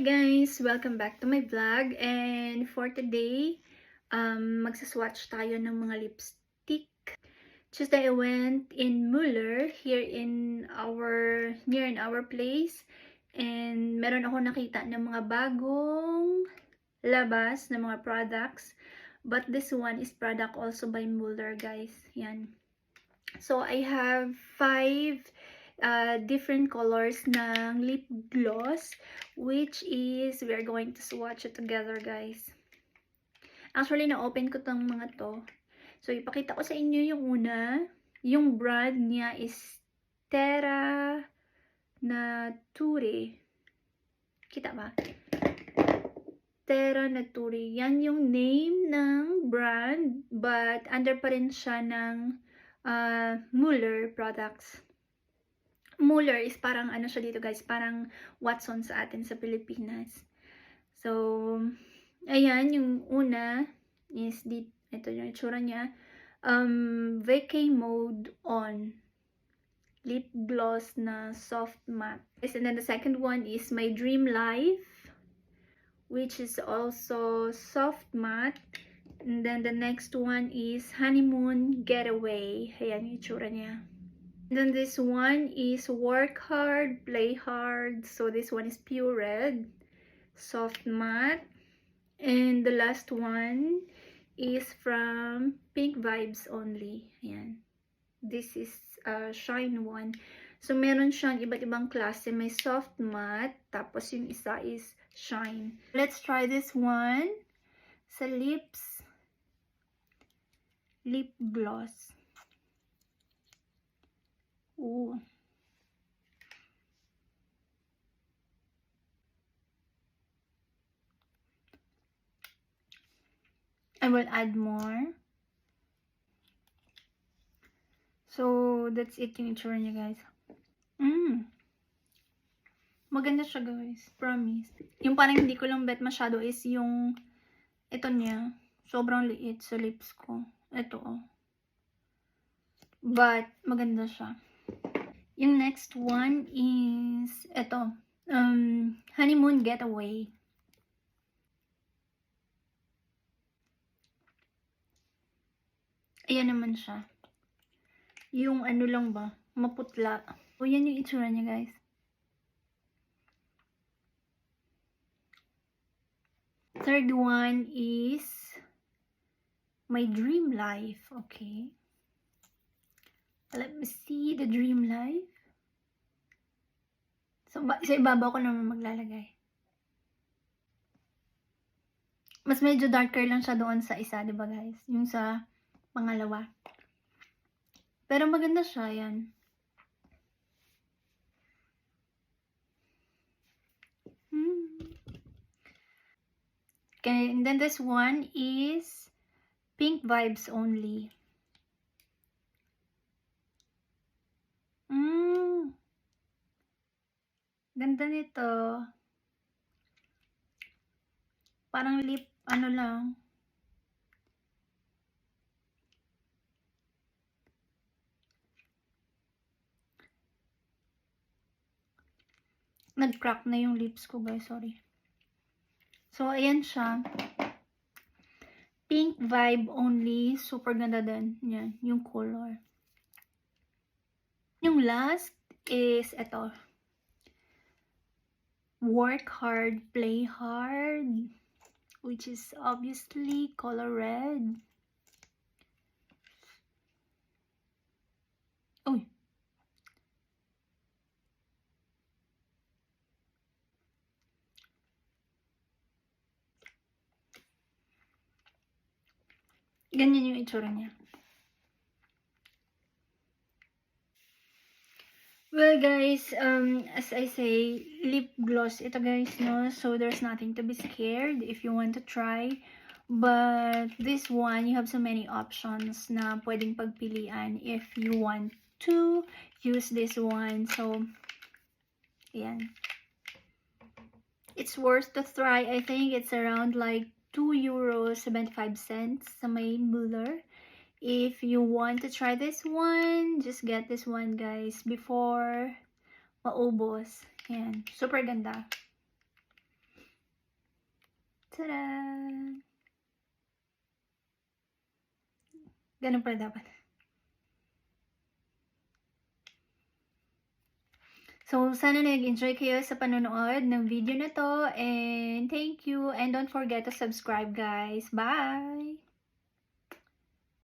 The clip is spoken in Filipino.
Hi guys! Welcome back to my vlog, and for today, magsaswatch tayo ng mga lipstick. Tuesday I went in Muller here near in our place, and meron ako nakita ng mga bagong labas ng mga products, but this one is product also by Muller, guys. Yan. So I have 5 different colors ng lip gloss, which is we are going to swatch it together, guys. Actually, na-open ko tong mga to. So, ipakita ko sa inyo yung una. Yung brand niya is Terra Nature. Kita ba? Terra Nature. Yan yung name ng brand, but under pa rin siya ng Muller products. Muller is parang ano siya dito, guys, parang Watson sa atin sa Pilipinas. So, ayan, yung una is ito yung itsura niya. Vacay Mode On lip gloss na soft matte. And then the second one is My Dream Life, which is also soft matte. And then the next one is Honeymoon Getaway. Ayan yung itsura niya. And then this one is Work Hard, Play Hard. So this one is pure red, soft matte. And the last one is from Pink Vibes Only. Ayan. This is shine one. So meron siyang iba't ibang klase. May soft matte, tapos yung isa is shine. Let's try this one sa lips. Lip gloss. Ooh. I will add more. So, that's it yung itsura niya, guys. Maganda siya, guys. Promise. Yung parang hindi ko lang bet masyado is yung ito niya. Sobrang liit sa lips ko. Ito, oh. But, maganda siya. Yung next one is ito. Honeymoon Getaway. Ayan naman siya. Yung ano lang ba, maputla. O, yan yung itsura niya, guys. Third one is My Dream Life. Okay. Let me see the Dream Life. So, sa ibabaw ko naman maglalagay. Mas medyo darker lang siya doon sa isa, diba, guys? Yung sa pangalawa. Pero maganda siya, yan. Okay, and then this one is Pink Vibes Only. Ganda nito. Parang lip, ano lang. Nag-crack na yung lips ko, guys. Sorry. So, ayan siya. Pink Vibe Only. Super ganda din. Yan, yung color. Yung last is ito. Work Hard, Play Hard. Which is obviously color red. Uy. Ganyan yung itsura niya. Well, guys, as I say, lip gloss ito, guys, no? So, there's nothing to be scared if you want to try. But this one, you have so many options na pwedeng pagpilian if you want to use this one. So, ayan. It's worth to try. I think it's around like €2.75 sa may Muller. If you want to try this one, just get this one, guys, before maubos. Yan. Super ganda. Tada! Ganun pala dapat. So, sana nag-enjoy kayo sa panonood ng video na to. And thank you. And don't forget to subscribe, guys. Bye!